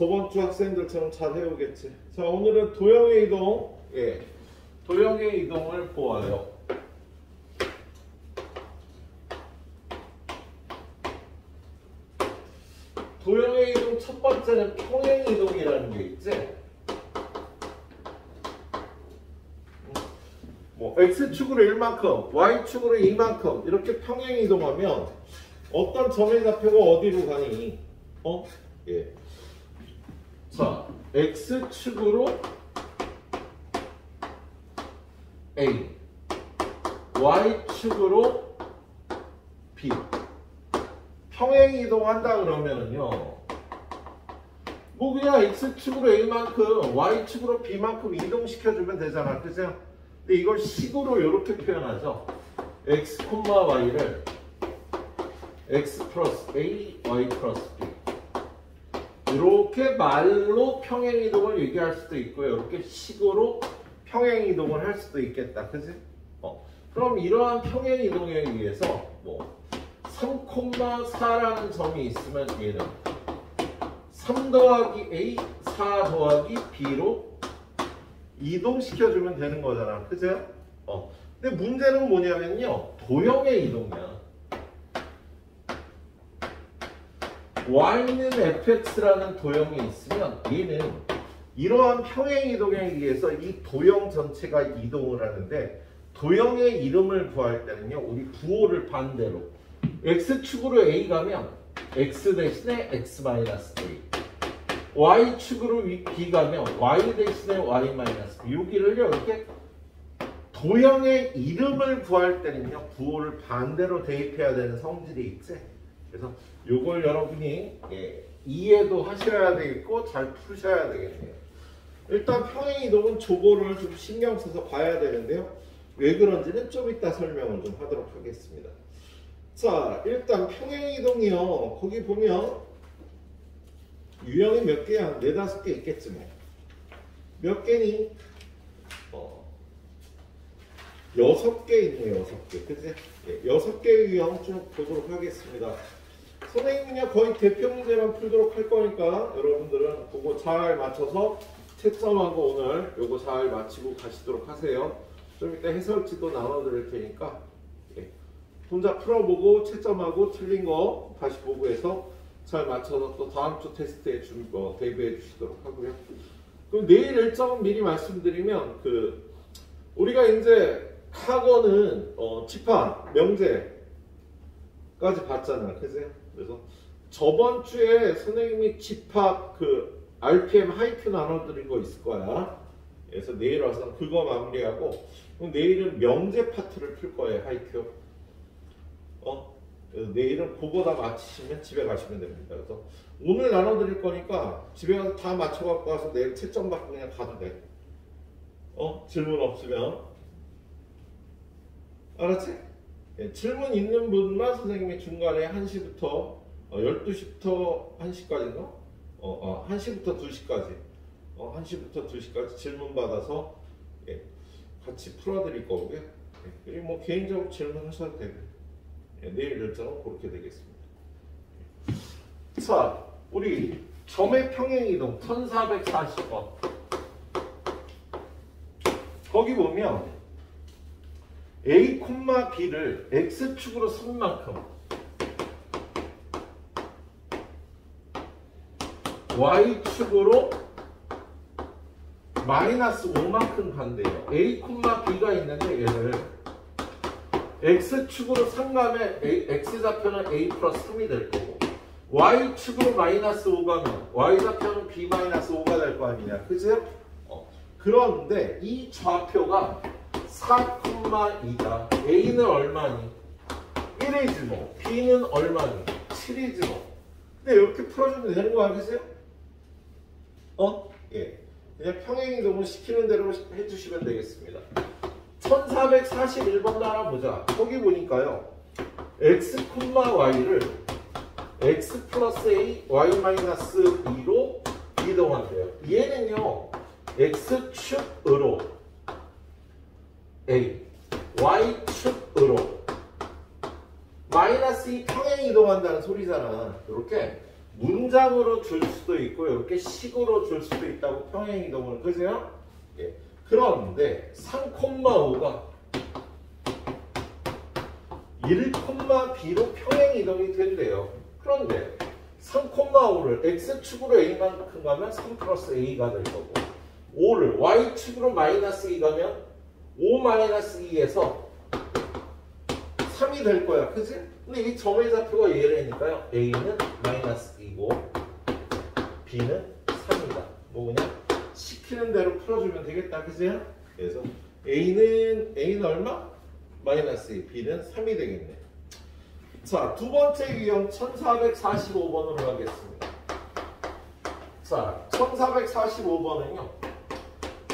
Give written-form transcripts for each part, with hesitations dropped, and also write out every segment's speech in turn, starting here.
저번 주 학생들처럼 잘 해오겠지. 자, 오늘은 도형의 이동, 도형의 이동을 보아요. 도형의 이동 첫 번째는 평행 이동이라는 게 있지. 뭐 x축으로 1만큼, y축으로 2만큼 이렇게 평행 이동하면 어떤 점의 좌표가 어디로 가니? 자, x축으로 a, y축으로 b. 평행 이동한다 그러면은요, 뭐 그냥 x축으로 a만큼, y축으로 b만큼 이동시켜주면 되잖아, 그죠? 근데 이걸 식으로 이렇게 표현하죠. x, y를 x 플러스 a, y 플러스 b. 이렇게 말로 평행 이동을 얘기할 수도 있고요. 이렇게 식으로 평행 이동을 할 수도 있겠다. 그지? 그럼 이러한 평행 이동에 의해서 뭐 3,4라는 점이 있으면 얘는 3 더하기 a, 4 더하기 b로 이동시켜주면 되는 거잖아. 그죠? 근데 문제는 뭐냐면요. 도형의 이동이야. y는 fx라는 도형이 있으면 얘는 이러한 평행 이동에 의해서 이 도형 전체가 이동을 하는데, 도형의 이름을 구할 때는요, 우리 부호를 반대로 x축으로 a 가면 x 대신에 x 마이너스 a, y축으로 b 가면 y 대신에 y 마이너스 b. 여기를요 이렇게 도형의 이름을 구할 때는요 부호를 반대로 대입해야 되는 성질이 있지. 그래서 요걸 여러분이 이해도 하셔야 되겠고 잘 푸셔야 되겠네요. 일단 평행 이동은 저거를 좀 신경 써서 봐야 되는데요. 왜 그런지는 좀 이따 설명을 좀 하도록 하겠습니다. 자, 일단 평행 이동이요. 거기 보면 유형이 몇 개야? 4, 5개 있겠지 뭐. 몇 개니? 6개 있네요. 6개. 그치? 6개의 유형 쭉 보도록 하겠습니다. 선생님은요 거의 대표 문제만 풀도록 할 거니까 여러분들은 그거 잘 맞춰서 채점하고 오늘 요거 잘 마치고 가시도록 하세요. 좀 이따 해설지도 나눠드릴 테니까 혼자 풀어보고 채점하고 틀린 거 다시 보고 해서 잘 맞춰서 또 다음 주 테스트에 대비해 주시도록 하고요. 그럼 내일 일정은 미리 말씀드리면 우리가 이제 학원은 집합, 명제까지 봤잖아. 그지? 그래서 저번 주에 선생님이 집합 RPM 하이큐 나눠드린 거 있을 거야. 그래서 내일 와서 그거 마무리하고, 그럼 내일은 명제 파트를 풀 거예요. 하이큐. 그래서 내일은 그거 다 마치시면 집에 가시면 됩니다. 그래서 오늘 나눠드릴 거니까 집에 가서 다 맞춰갖고 와서 내일 채점 받고 그냥 가도 돼. 질문 없으면. 알았지? 질문 있는 분만 선생님이 중간에 1시부터 12시부터 1시까지인가? 1시부터 2시까지 1시부터 2시까지 질문 받아서 같이 풀어드릴 거고요. 그리고 뭐 개인적으로 질문하셔도 되고 내일 일정은 그렇게 되겠습니다. 자, 우리 점의 평행이동 1440번 거기 보면 a, b를 x축으로 쓴 만큼 y축으로 마이너스 5만큼 간대요. a, b가 있는데 얘를 x축으로 3 가면 x좌표는 a 플러스 3이 될 거고, y축으로 마이너스 5 가면 y좌표는 b 마이너스 5가 될 거 아니냐. 그죠? 그런데 이 좌표가 4,2다. a는 얼마니? 1이지 뭐. b는 얼마니? 7이지 뭐. 근데 이렇게 풀어주면 되는 거 아니세요? 그냥 평행이동을 시키는 대로 해주시면 되겠습니다. 1441번 따라 보자. 거기 보니까요. x, y를 x 플러스 a, y 마이너스 2로 이동한대요. 얘는요. x축으로 a, y축으로 마이너스 2 평행 이동한다는 소리잖아. 이렇게 문장으로 줄 수도 있고 이렇게 식으로 줄 수도 있다고 평행이동을 그죠? 예. 그런데 3,5가 1,b로 평행이동이 된대요. 그런데 3,5를 x축으로 a만큼 가면 3 플러스 a가 될 거고 5를 y축으로 마이너스 2 가면 5 마이너스 2에서 3이 될 거야. 그치? 근데 이 점의 좌표가 얘라니까요. a는 마이너스 2고 b는 3이다. 뭐 그냥 시키는 대로 풀어주면 되겠다. 그치? 그래서 a는 얼마? 마이너스 2, b는 3이 되겠네. 자, 두 번째 유형 1445번으로 가겠습니다. 자, 1445번은요.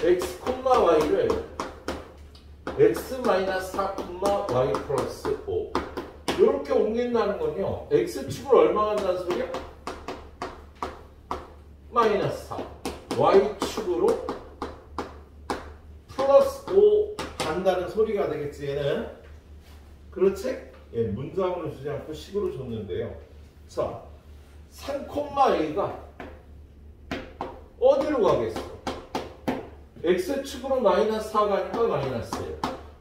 x, y를 x-4, y 플러스 5 이렇게 옮긴다는 건요. x축을 얼마 간다는 소리야? 마이너스 4 y축으로 플러스 5 간다는 소리가 되겠지 얘는. 그렇지? 예, 문장으로 주지 않고 식으로 줬는데요. 자, 3,a가 어디로 가겠어? x축으로 마이너스 4 가니까 마이너스 1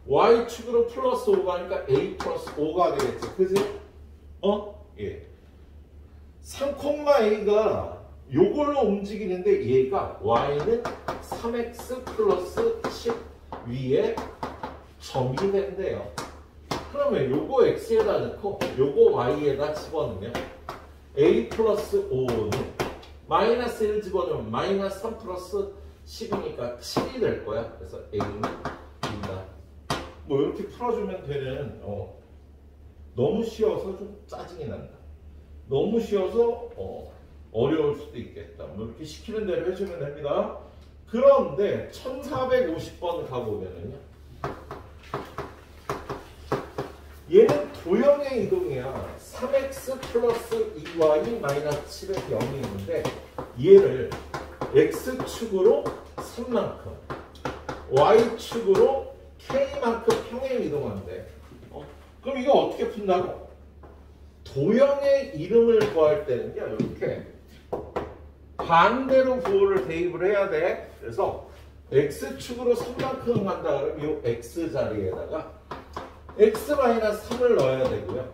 y축으로 플러스 5 가니까 a 플러스 5가 되겠지. 그지? 예. 3,a가 요걸로 움직이는데 얘가 y는 3x 플러스 10 위에 점이 된대요. 그러면 요거 x에다 넣고 요거 y에다 집어넣으면 a 플러스 5는 마이너스 1 집어넣으면 마이너스 3 플러스 10이니까 7이 될 거야. 그래서 a는 2다. 뭐 이렇게 풀어주면 되는 너무 쉬워서 좀 짜증이 난다. 너무 쉬워서 어려울 수도 있겠다. 뭐 이렇게 시키는 대로 해주면 됩니다. 그런데 1450번 가보면은요. 얘는 도형의 이동이야. 3x 플러스 2y 마이너스 7에 0이 있는데 얘를 x축으로 3만큼 y축으로 k만큼 평행 이동한대. 그럼 이거 어떻게 푼다고? 도형의 이름을 구할 때는요. 이렇게 반대로 부호를 대입을 해야 돼. 그래서 x축으로 3만큼 간다 그러면 이 x 자리에다가 x-3을 넣어야 되고요.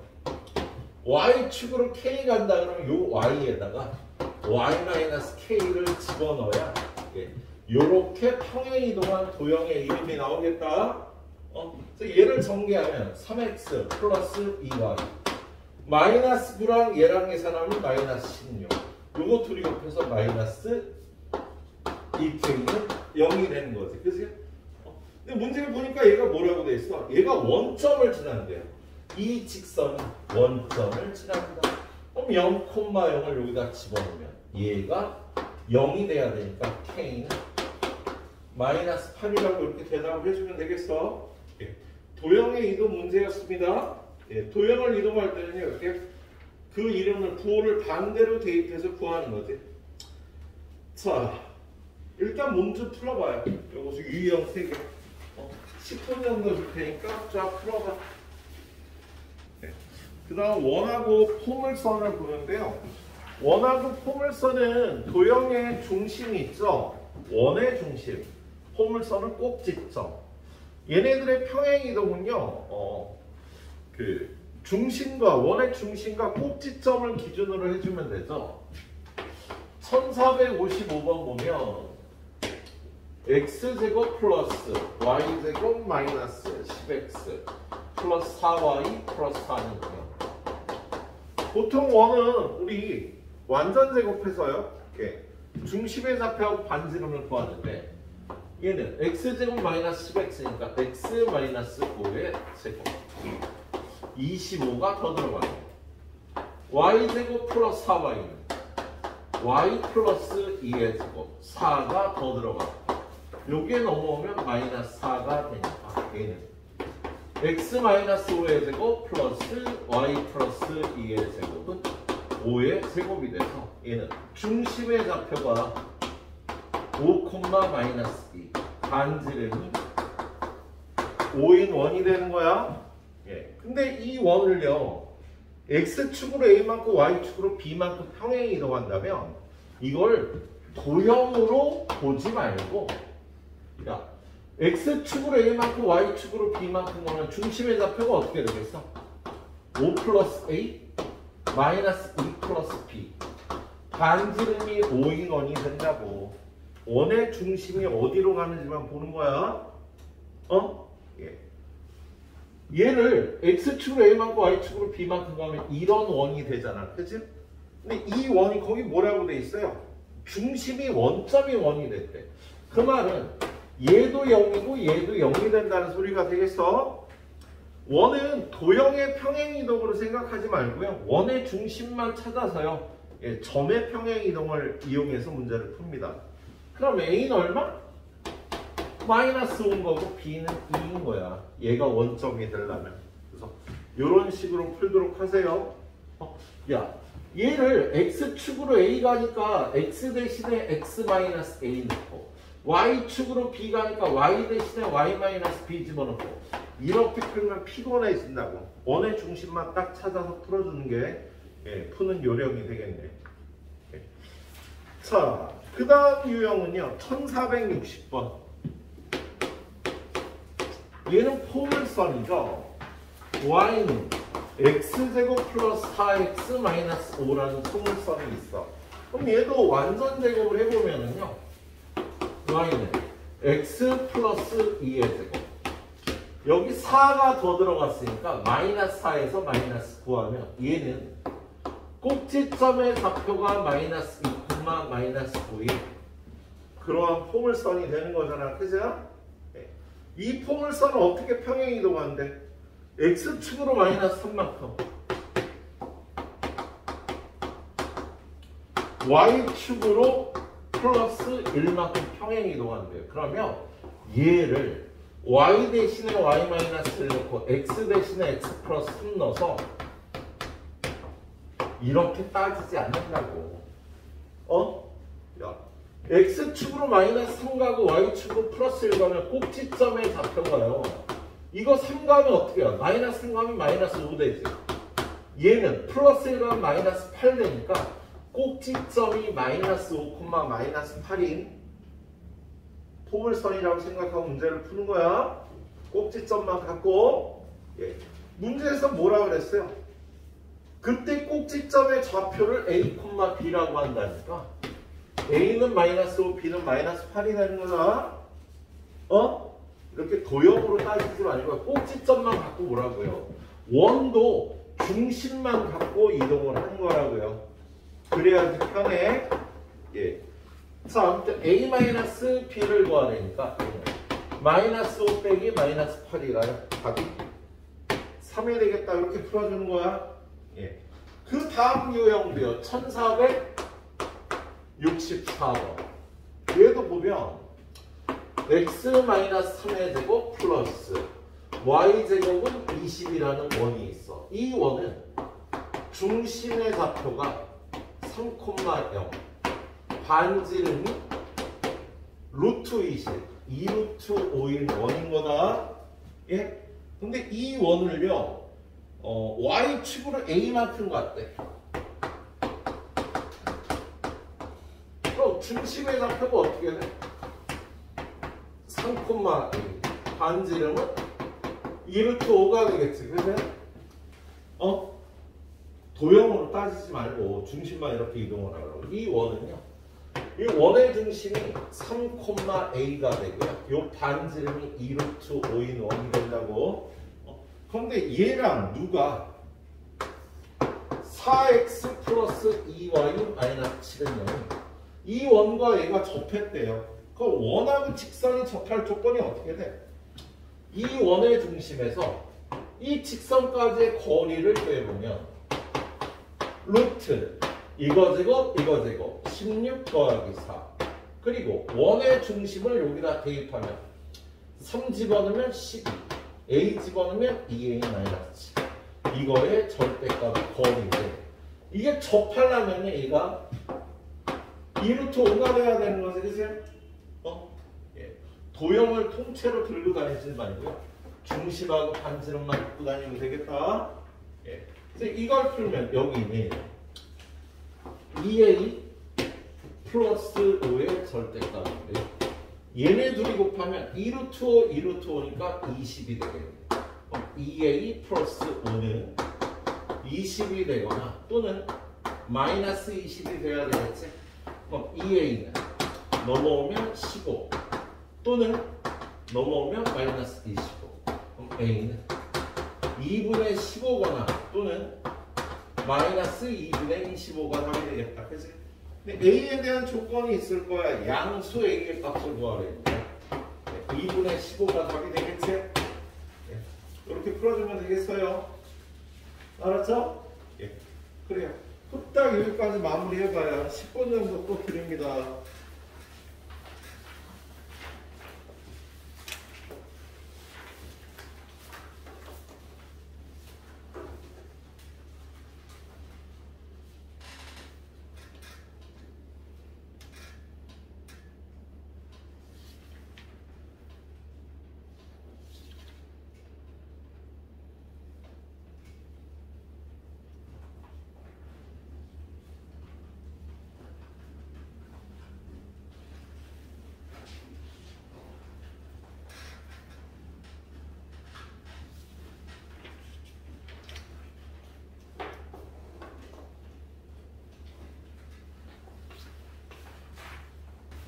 y축으로 k 간다 그러면 이 y에다가 y-k를 집어넣어야 이렇게 평행 이동한 도형의 이름이 나오겠다. 그래서 얘를 전개하면 3x 플러스 2y 마이너스 9랑 얘랑 계산하면 마이너스 16 요거 둘이 곱해서 마이너스 2k는 0이 되는 거지. 그치? 근데 문제를 보니까 얘가 뭐라고 돼 있어? 얘가 원점을 지난대요. 이 직선은 원점을 지납니다. 그럼 0,0을 여기다 집어넣으면 얘가 0이 돼야 되니까 k는 마이너스 8이라고 이렇게 대답을 해주면 되겠어. 예. 도형의 이동 문제였습니다. 예. 도형을 이동할 때는요. 이렇게 그 이름을 부호를 반대로 대입해서 구하는 거지. 자, 일단 문제 풀어봐요. 여기서 유형 3개. 10분 정도 줄 테니까 쫙 풀어봐. 네. 그 다음 원하고 포물선을 보는데요. 원하고 포물선은 도형의 중심이 있죠. 원의 중심. 포물선은 꼭지점. 얘네들의 평행이동은요. 그 중심과 원의 중심과 꼭지점을 기준으로 해주면 되죠. 1455번 보면 x제곱 플러스 y제곱 마이너스 10x 플러스 4y 플러스 4니까요. 보통 원은 우리 완전 제곱해서요. 이렇게 중심의 좌표하고 반지름을 구하는데 얘는 x제곱 마이너스 10x니까 x 마이너스 5의 제곱 25가 더 들어가요. y제곱 플러스 4y는 y 플러스 2의 제곱 4가 더 들어가요. 요게 넘어오면 마이너스 4가 되니까 얘는 x 마이너스 5의 제곱 플러스 y 플러스 2의 제곱은 5의 제곱이 돼서 얘는 중심의 좌표가 5, 마이너스 2 반지름이 5인 원이 되는 거야. 예. 근데 이 원을요 x축으로 a만큼 y축으로 b만큼 평행 이동한다면 이걸 도형으로 보지 말고 야 x축으로 a만큼 y축으로 b만큼 보면 중심의 좌표가 어떻게 되겠어? 5 플러스 a 마이너스 2 플러스 b 반지름이 5인 원이 된다고. 원의 중심이 어디로 가는지만 보는 거야. 예. 얘를 x축으로 a만큼 y축으로 b만큼 가면 이런 원이 되잖아. 그치? 근데 이 원이 거기 뭐라고 돼 있어요? 중심이 원점이 원이 됐대. 그 말은 얘도 0이고 얘도 0이 된다는 소리가 되겠어? 원은 도형의 평행이동으로 생각하지 말고요. 원의 중심만 찾아서요. 예, 점의 평행이동을 이용해서 문제를 풉니다. 그럼 A는 얼마? 마이너스 5인 거고 B는 2인 거야. 얘가 원점이 되려면. 그래서 이런 식으로 풀도록 하세요. 야, 얘를 X축으로 A 가니까 X 대신에 X 마이너스 A 넣고 Y축으로 B 가니까 Y 대신에 Y 마이너스 B 집어넣고 이렇게 풀면 피곤해진다고. 원의 중심만 딱 찾아서 풀어주는 게 예, 푸는 요령이 되겠네. 예. 자, 그 다음 유형은요. 1460번. 얘는 포물선이죠. y는 x제곱 플러스 4x 마이너스 5라는 포물선이 있어. 그럼 얘도 완전 제곱을 해보면은요. y는 x 플러스 2의 제곱. 여기 4가 더 들어갔으니까 마이너스 4에서 마이너스 9하면 얘는 꼭지점의 좌표가 마이너스 2, 마이너스 9인 그러한 포물선이 되는 거잖아. 그죠? 이 포물선은 어떻게 평행 이동하는데? x축으로 마이너스 3만큼 y축으로 플러스 1만큼 평행 이동한대요. 그러면 얘를 y 대신에 y 마이너스 1 넣고 x 대신에 x 플러스 3 넣어서 이렇게 따지지 않는다고. 야, x축으로 마이너스 3 가고 y축으로 플러스 1 가면 꼭지점의 좌표가요. 이거 3 가면 어떻게 해요? 마이너스 3 가면 마이너스 5 되지. 얘는 플러스 1 가면 마이너스 8 되니까 꼭지점이 마이너스 5, 마이너스 8인 포물선이라고 생각하고 문제를 푸는 거야. 꼭지점만 갖고. 예. 문제에서 뭐라 그랬어요? 그때 꼭지점의 좌표를 A, B라고 한다니까. A는 마이너스 5, B는 마이너스 8이 되는 거다. 이렇게 도형으로 따지지 말고 꼭지점만 갖고 오라고요. 원도 중심만 갖고 이동을 하는 거라고요. 그래야지 편해. 예. 자, 아무튼 A-B를 구하려니까 마이너스 5 빼기 마이너스 8이라요. 답이 3이 되겠다. 이렇게 풀어주는 거야. 예. 그 다음 유형도요. 1464번. 얘도 보면 x-3의 제곱 플러스 y제곱은 20이라는 원이 있어. 이 원은 중심의 좌표가 3,0 반지름이 루트 20 2루트 5일 원인 거다. 예? 근데 이 원을요 y축으로 a만큼 갔대. 그럼 중심의 좌표가 어떻게 돼? 3,2 반지름은 2루트 5가 되겠지. 그래? 도형으로 따지지 말고 중심만 이렇게 이동을 하라고. 이 원은요. 이 원의 중심이 3,a가 되고요. 이 반지름이 2루트 5인 원이 된다고. 그런데 얘랑 누가 4x 플러스 2y 마이너스 7은 0. 이 원과 얘가 접했대요. 그 원하고 직선이 접할 조건이 어떻게 돼? 이 원의 중심에서 이 직선까지의 거리를 빼보면 루트 이거 제곱 16 더하기 4 그리고 원의 중심을 여기다 대입하면 3 집어넣으면 12 a 집어넣으면 2a 마이너스 7 이거의 절대값이 거리인데 이게 접하려면 얘가 2루트 5가 돼야 되는 거지. 그치? 예. 도형을 통째로 들고 다니지 말고요. 중심하고 반지름만 갖고 다니면 되겠다. 예. 이제 이걸 풀면 여기는 2a 플러스 5의 절대값인데 얘네 둘이 곱하면 2루트 5, 2루트 5니까 20이 되겠네. 2a 플러스 5는 20이 되거나 또는 마이너스 20이 돼야 되겠지. 그럼 2a는 넘어오면 15 또는 넘어오면 마이너스 25. 그럼 a는 2분의 15거나 또는 마이너스 2분의 25가 답이 되겠다. 그치? 근데 a에 대한 조건이 있을 거야. 양수 a의 값을 구하래. 2분의 15가 답이 되겠지? 이렇게 풀어주면 되겠어요. 알았죠? 예. 그래요. 후딱 여기까지 마무리해봐야 10분 정도 또 드립니다.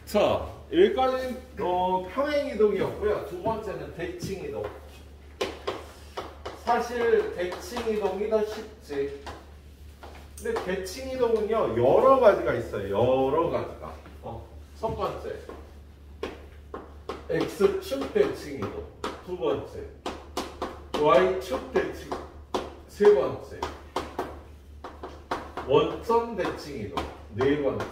자, 여기까지 평행이동이었고요. 두 번째는 대칭이동. 사실 대칭이동이 더 쉽지. 근데 대칭이동은요 여러 가지가 있어요. 여러 가지가. 첫 번째 x축 대칭이동. 두 번째 y축 대칭. 세 번째 원점 대칭이동. 네 번째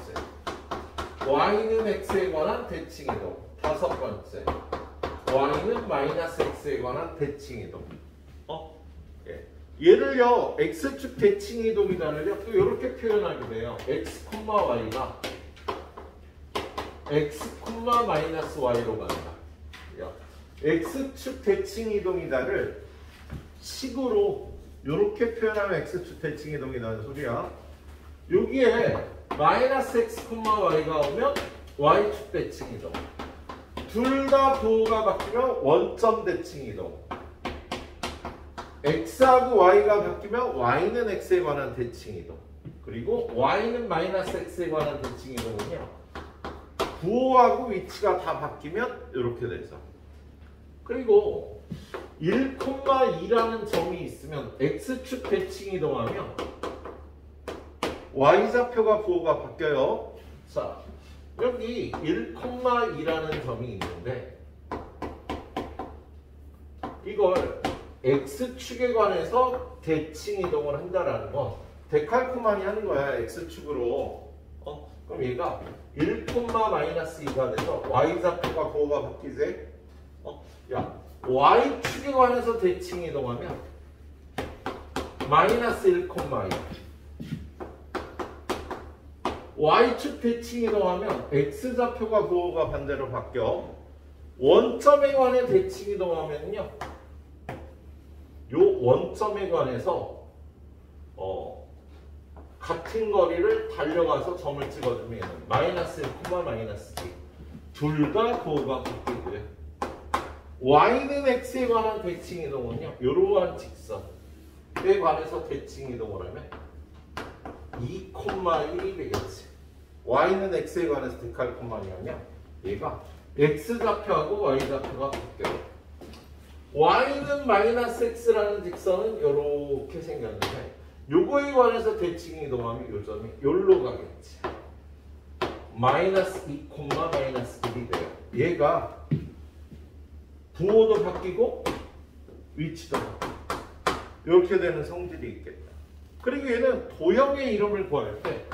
y는 x에 관한 대칭이동. 다섯 번째 y는 마이너스 x에 관한 대칭이동. 예. 얘를요 x축 대칭이동이다를요 또 이렇게 표현하게 돼요. x, y가 x, 마이너스 y로 간다. x축 대칭이동이다를 식으로 이렇게 표현하면 x축 대칭이동이라는 소리야. 여기에 마이너스 x, y가 오면 y축 대칭이동. 둘 다 부호가 바뀌면 원점 대칭이동. x하고 y가 바뀌면 y는 x에 관한 대칭이동. 그리고 y는 마이너스 x에 관한 대칭이동은요 부호하고 위치가 다 바뀌면 이렇게 되죠. 그리고 1,2라는 점이 있으면 x축 대칭이동하면 y좌표가 부호가 바뀌어요. 자, 여기 1,2라는 점이 있는데 이걸 x축에 관해서 대칭이동을 한다라는 건 데칼코마니 하는 거야. x축으로. 그럼 얘가 1,-2가 돼서 y좌표가 부호가 바뀌지? 야, y축에 관해서 대칭이동하면 마이너스 1,2. y축 대칭이동하면 x좌표가 부호가 반대로 바뀌어. 원점에 관해 대칭이동하면요 요 원점에 관해서 같은 거리를 달려가서 점을 찍어주면 마이너스 1, 마이너스 2 둘 다 부호가 바뀌고요. y는 x에 관한 대칭이동은요 이러한 직선에 관해서 대칭이동을 하면 2,1이 되겠지. y는 x에 관해서 데칼코마니 하면 얘가 x좌표하고 y좌표가 바뀌어요. y는 마이너스 x라는 직선은 이렇게 생겼는데 요거에 관해서 대칭이동하면 요 점이 여기로 가겠지. 마이너스 2, 마이너스 1이 돼요. 얘가 부호도 바뀌고 위치도 바뀌고 이렇게 되는 성질이 있겠다. 그리고 얘는 도형의 이름을 구할 때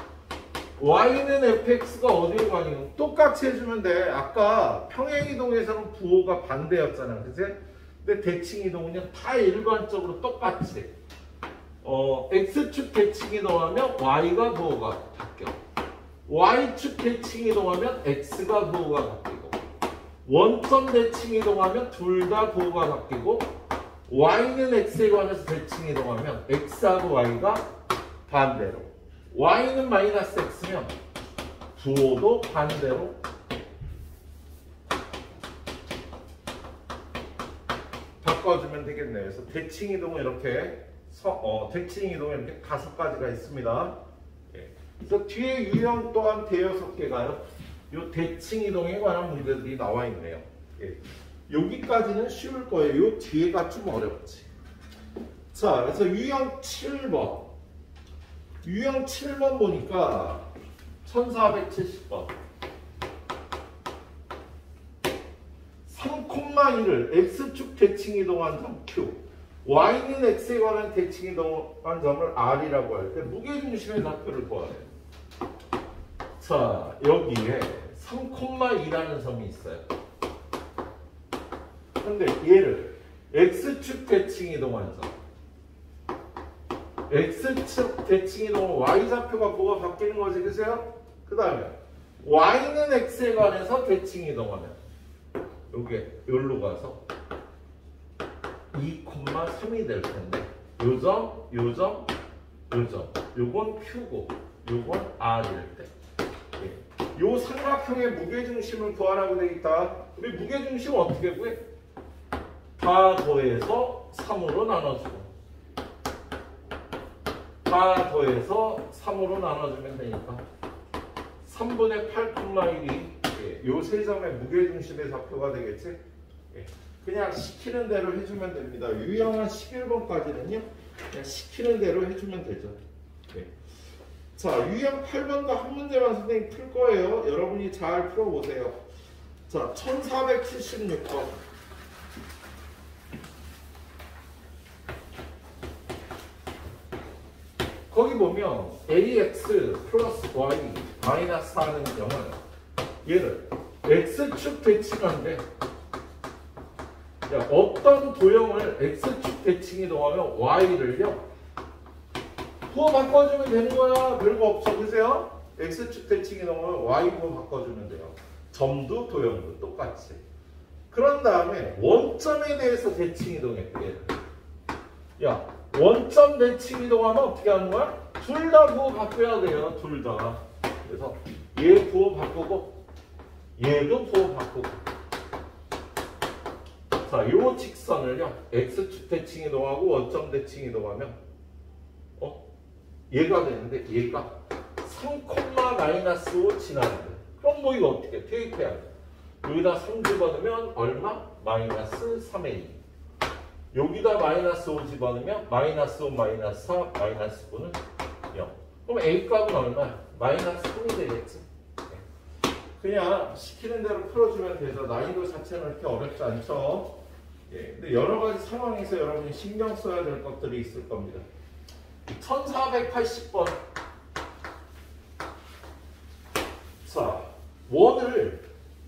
y는 fx가 어디로 가니? 똑같이 해주면 돼. 아까 평행이동에서는 부호가 반대였잖아. 그치? 근데 대칭이동은요 다 일반적으로 똑같이 x축 대칭이동하면 y가 부호가 바뀌어. y축 대칭이동하면 x가 부호가 바뀌고 원점 대칭이동하면 둘 다 부호가 바뀌고 y는 x에 관해서 대칭 이동하면 x하고 y가 반대로, y는 마이너스 x면 부호도 반대로 바꿔주면 되겠네요. 그래서 대칭 이동은 이렇게 대칭 이동에 이렇게 5가지가 있습니다. 예. 그래서 뒤에 유형 또한 대여섯 개가요. 요 대칭 이동에 관한 문제들이 나와 있네요. 예. 여기까지는 쉬울 거예요. 요 뒤에가 좀 어렵지. 자, 그래서 유형 7번. 유형 7번 보니까 1470번. 3,1을 x축 대칭 이동한 점 Q, y는 x에 관한 대칭 이동한 점을 R이라고 할 때 무게중심의 좌표를 구하래요. 자, 여기에 3,2라는 점이 있어요. 근데 얘를 x축 대칭 이동한 점, x축 대칭 이동은 y좌표가 뭐가 바뀌는 거지, 그죠? 그 다음에 y는 x에 관해서 대칭 이동하면 요게 여기로 가서 2,3이 될 텐데 요점, 요점, 요점, 요건 Q고 요건 R일 때, 예. 요 삼각형의 무게중심을 구하라고 되어 있다. 우리 무게중심 어떻게 구해? 다 더해서 3으로 나눠주고, 다 더해서 3으로 나눠주면 되니까 3분의 8,1이 요 세 점의 무게중심의 좌표가 되겠지? 예. 그냥 시키는 대로 해주면 됩니다. 유형한 11번까지는요, 그냥 시키는 대로 해주면 되죠. 예. 자, 유형 8번도 한 문제만 선생님 풀 거예요. 여러분이 잘 풀어보세요. 자, 1476번. 거기 보면 ax 플러스 y 마이너스 4는 0을 얘를 x축 대칭한데, 어떤 도형을 x축 대칭 이동하면 y를요 부호 바꿔주면 되는 거야. 별거 없어, 그세요? x축 대칭 이동하면 y 부호 바꿔주면 돼요. 점도 도형도 똑같이. 그런 다음에 원점에 대해서 대칭 이동해. 야, 원점 대칭 이동하면 어떻게 하는 거야? 둘 다 부호 바꿔야 돼요. 둘 다. 그래서 얘 부호 바꾸고 얘도 부호 바꾸고. 자, 요 직선을요 x축 대칭 이동하고 원점 대칭 이동하면 얘가 되는데 얘가 3,-5 지나는데, 그럼 뭐 이거 어떻게 대입해야 돼? 여기다 3 집어넣으면 얼마? 마이너스 3의 2. 여기다 마이너스 5 집어넣으면 마이너스 5 마이너스 4 마이너스 9는 0. 그럼 a 값은 얼마야? 마이너스 3이 되겠지. 그냥 시키는 대로 풀어주면 되죠. 난이도 자체는 그렇게 어렵지 않죠. 예, 근데 여러 가지 상황에서 여러분이 신경 써야 될 것들이 있을 겁니다. 1480번. 자, 원을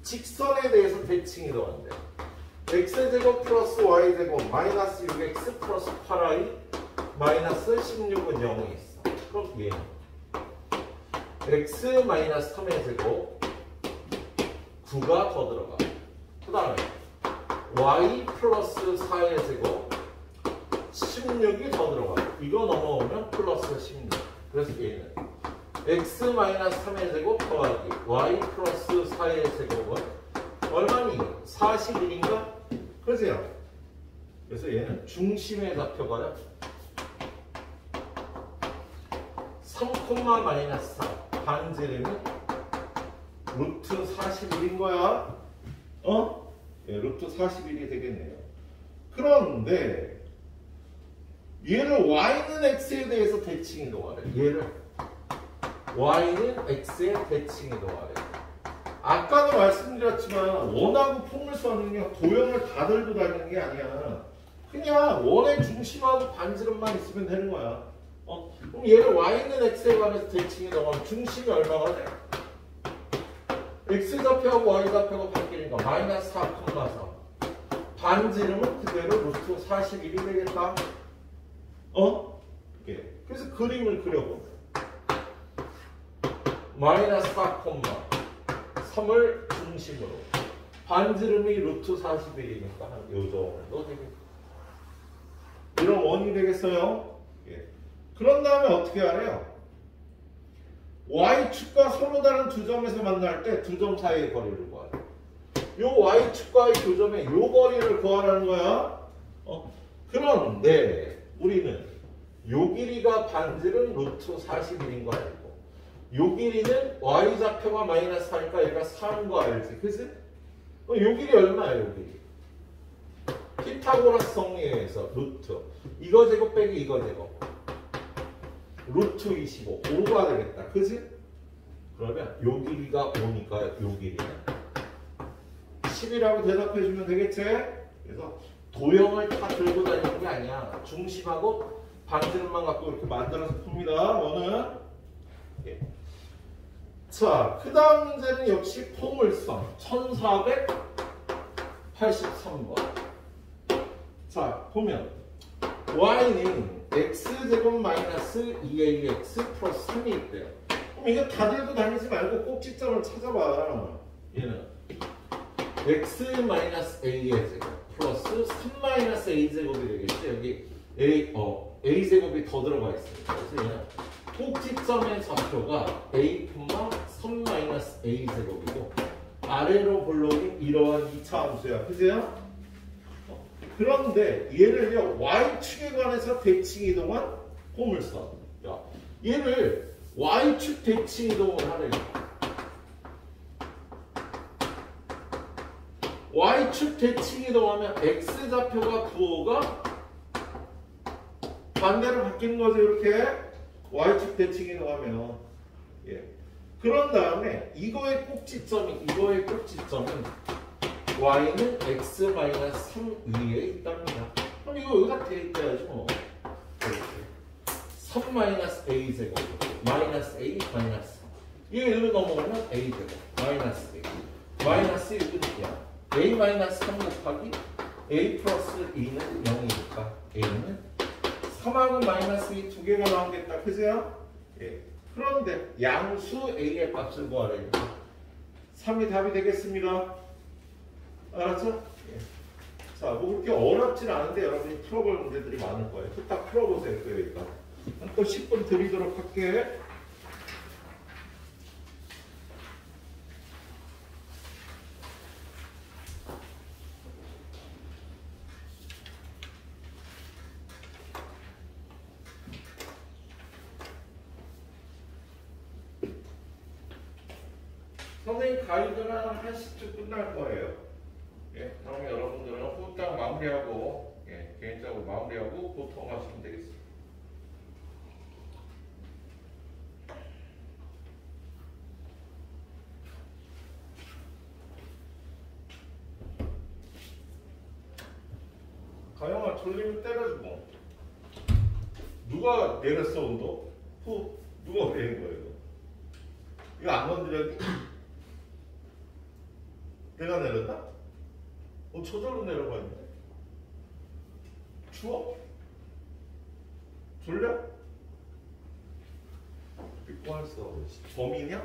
직선에 대해서 대칭 이동한대. x제곱 플러스 y제곱 마이너스 6x 플러스 8y 마이너스 16은 0이 있어. 그럼 얘는 x 마이너스 3의 제곱 9가 더 들어가. 그 다음에 y 플러스 4의 제곱 16이 더 들어가. 이거 넘어오면 플러스 16. 그래서 얘는 x 마이너스 3의 제곱 더하기 y 플러스 4의 제곱은 얼마니? 41인가? 그러세요. 그래서 얘는 중심의 좌표가요 3, 마이너스 4 반지름이 루트 41인 거야. 예, 루트 41이 되겠네요. 그런데 얘를 y는 x에 대해서 대칭 이동하래. 얘를 y는 x에 대칭 이동하래. 아까도 말씀드렸지만 원하고 포물선은요 도형을 다 들고 다니는 게 아니야. 그냥 원의 중심하고 반지름만 있으면 되는 거야. 그럼 얘를 y는 x에 관해서 대칭 이동하면 중심이 얼마가 돼? x좌표하고 y좌표가 바뀌니까 마이너스 4,4. 반지름은 그대로 루트 41이 되겠다. 예. 그래서 그림을 그려보면 마이너스 4,3을 중심으로 반지름이 루트 41이니까 한 요 정도 되겠다. 원이 되겠어요. 예. 그런 다음에 어떻게 하래요? y축과 서로 다른 두 점에서 만날 때 두 점 사이의 거리를 구하래. 요 y축과의 두 점의 요 거리를 구하라는 거야. 그런데 우리는 요 길이가 반지름 루트 41인 거 알고, 요 길이는 y좌표가 마이너스 4니까 얘가 4인 거 알지? 그치? 요 길이 얼마야, 요 길이? 피타고라스 정리에 의해서 루트 이거 제곱 빼기 이거 제곱 루트 25 5가 되겠다. 그치? 그러면 요 길이가 5니까 요 길이는 10이라고 대답해주면 되겠지? 그래서 도형을 다 들고 다니는 게 아니야. 중심하고 반지름만 갖고 이렇게 만들어서 풉니다. 너는. 예. 자, 그 다음 문제는 역시 포물선 1483번. 자, 보면 y는 x제곱 마이너스 2ax 플러스 3이 있대요. 그럼 이거 다 들고 다니지 말고 꼭지점을 찾아봐. 얘는 x 마이너스 a의 제곱 플러스 3 마이너스 a 제곱이 되겠지. 여기 a 제곱이 더 들어가 있습니다. 그래서 얘는 꼭지점의 좌표가 a, 3 마이너스 a 제곱이고 아래로 볼록인 이러한 2차 함수야. 그죠? 그런데 얘를요 y축에 관해서 대칭 이동한 포물선. 야, 얘를 y축 대칭 이동을 하래요. y축 대칭 이동하면 x좌표가 9호가 반대로 바뀌는 거죠. 이렇게 y축 대칭 이동하면. 예. 그런 다음에 이거의 꼭지점은 y는 x-3 위에 있답니다. 그럼 이거 여기다 대입해야지 뭐. 3-a 제곱 마이너스 a 마이너스 3. 이거 1로 넘어가면 a 제곱 마이너스 a 마이너스 1이야. a 마이너스 3 곱하기 a 플러스 2는 0이니까 a는 3하고 마이너스 2 두 개가 나오겠다. 그죠? 예. 그런데 양수 a의 값을 구하래요. 3이 답이 되겠습니다. 알았죠? 예. 자, 뭐 그렇게 어렵진 않은데 여러분이 풀어볼 문제들이 많을 거예요. 딱 풀어보세요. 그러니까 또 10분 드리도록 할게. 선생님 가이드는 한 1시쯤 끝날 거예요. 예, 그럼 여러분들은 후딱 마무리하고, 예, 개인적으로 마무리하고 보통하시면 되겠습니다. 가영아 졸리면 때려주고. 누가 내렸어 운동? 누가 내린 거예요? 이거 안 건드려야지? 내가 내렸다? 저절로 내려가 있는데? 추워? 졸려? 믿고 할 수 없어. 범이냐?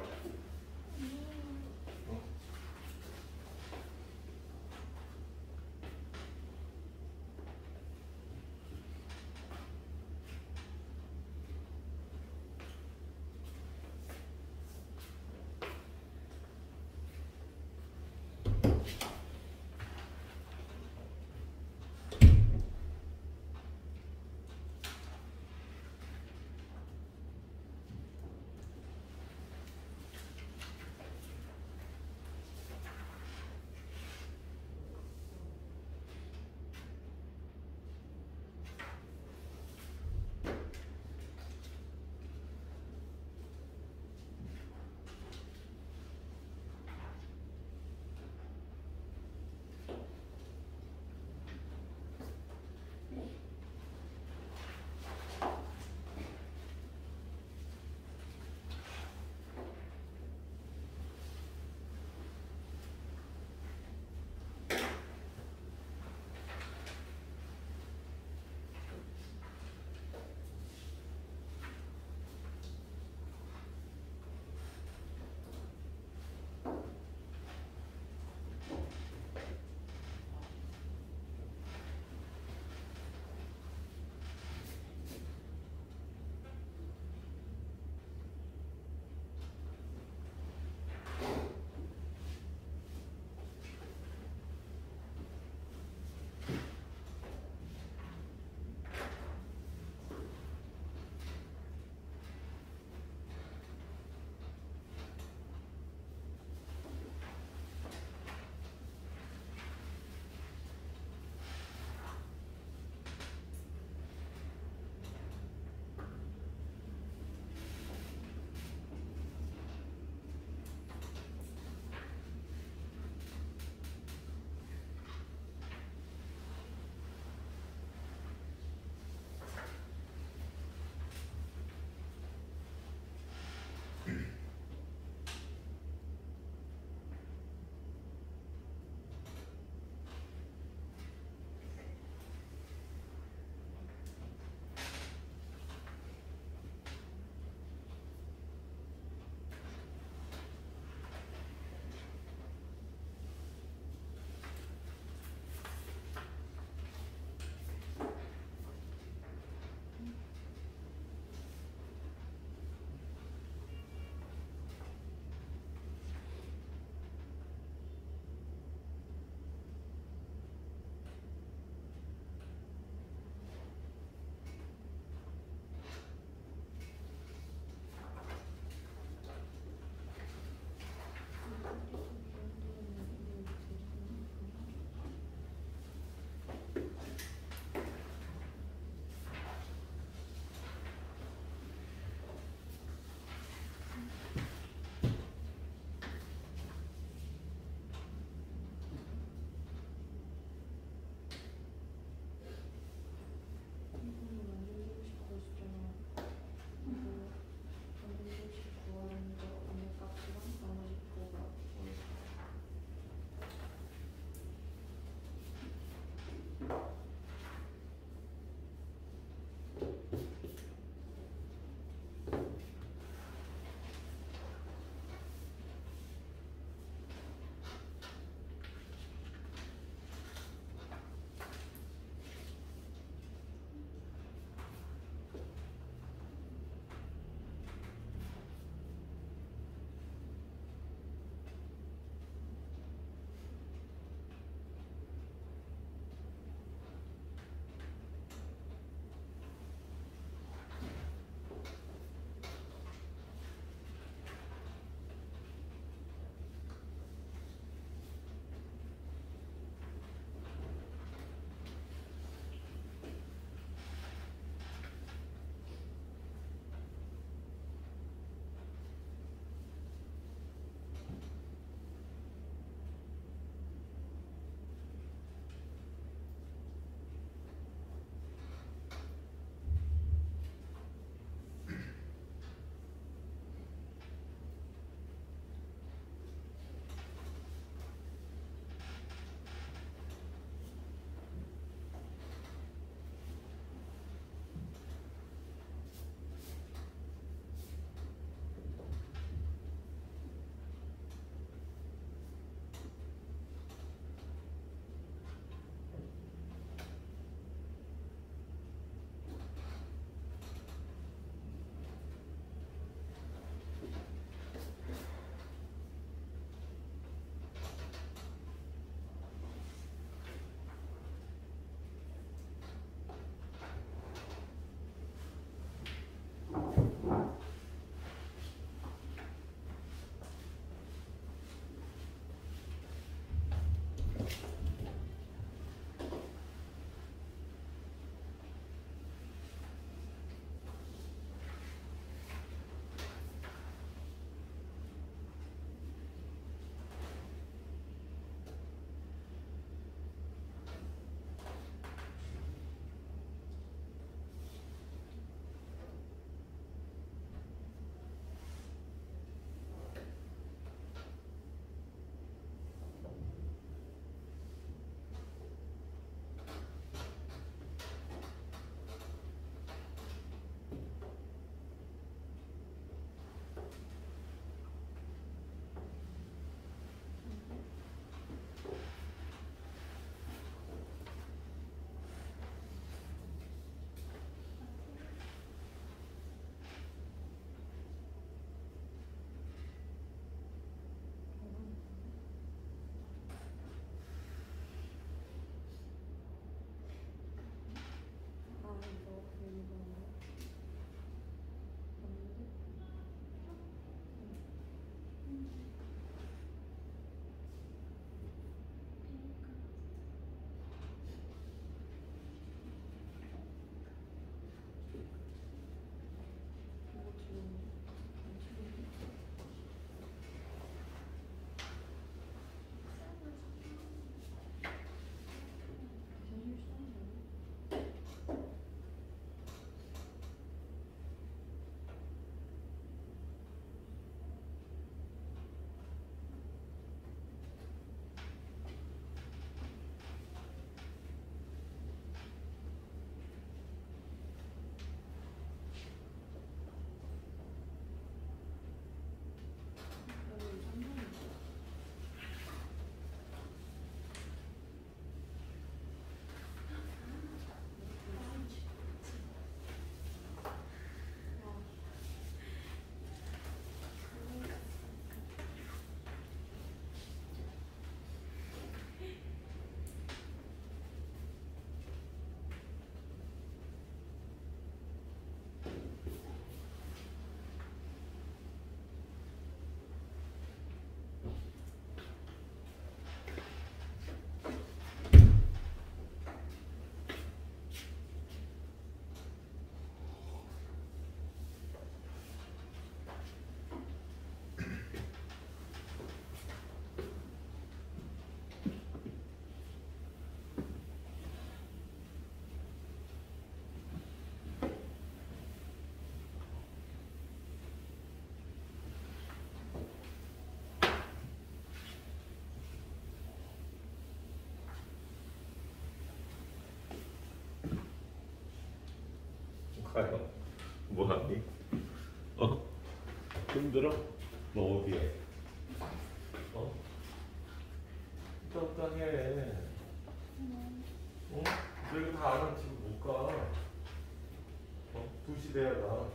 가요. 뭐하니? 힘들어? 너 어디에? 적당해. 응? 너 이거 다 안 하면 지금 못 가. 2시 돼야 가.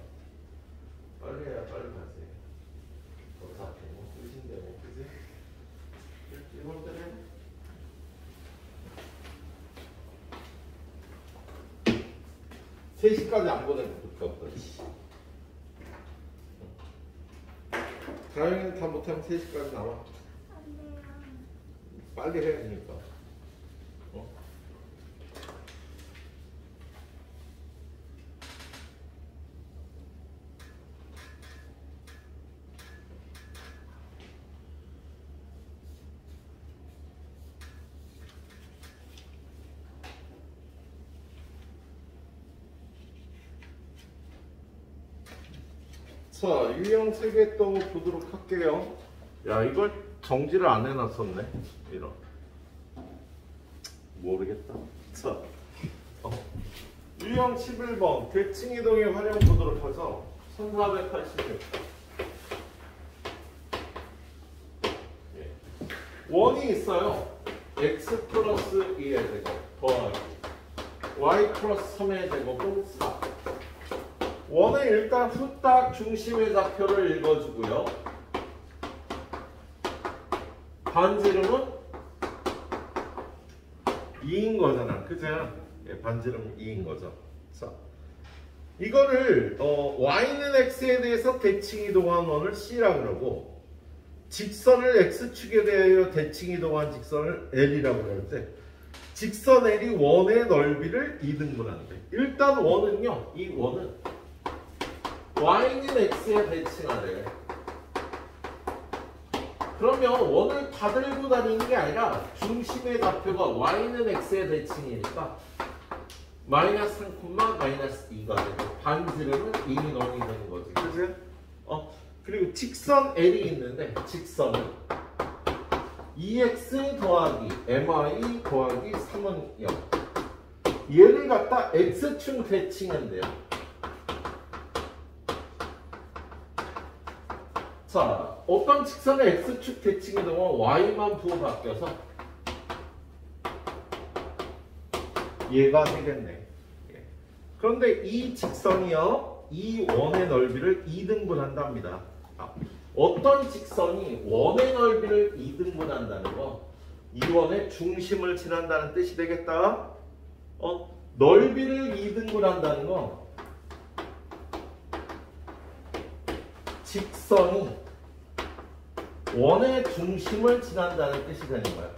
빨리 해야 빨리 가지. 어차피 뭐 2시인데 뭐 그지? 이번 때는 3시까지 안 보내면 좋겠다. 다행히 다 못하면 3시까지 나와. 안 돼요. 빨리 해야 되니까. 자, 유형 3개 또 보도록 할게요. 야, 이걸 정지를 안 해놨었네. 이런. 모르겠다. 자, 유형 11번 대칭 이동의 활용 보도록 하죠. 1486. 예. 원이 있어요. x 플러스 2의 제곱 더하기 y 플러스 3의 제곱은 4. 원은 일단 후딱 중심의 좌표를 읽어주고요. 반지름은 2인 거잖아. 그죠? 예, 반지름은 2인 거죠. 자, 이거를 y는 x에 대해서 대칭 이동한 원을 c라고 그러고 직선을 x축에 대하여 대칭 이동한 직선을 l이라고 그럴 때 직선 l이 원의 넓이를 2등분한대. 일단 원은요. 이 원은 y는 x에 대칭하래. 그러면 원을 다 들고 다니는 게 아니라 중심의 좌표가 y는 x에 대칭이니까 마이너스 3, 마이너스 2가 되고 반지름은 2원이 되는 거지. 그치? 그리고 직선 L이 있는데 직선은 2x 더하기 my 더하기 3은 0. 얘를 갖다 x축 대칭한대요. 자, 어떤 직선의 x축 대칭이 되면 y만 부호 바뀌어서 얘가 되겠네. 예. 그런데 이 직선이요, 이 원의 넓이를 2등분한답니다. 어떤 직선이 원의 넓이를 2등분한다는 거, 이 원의 중심을 지난다는 뜻이 되겠다. 넓이를 2등분한다는 거, 직선이 원의 중심을 지난다는 뜻이 되는 거야.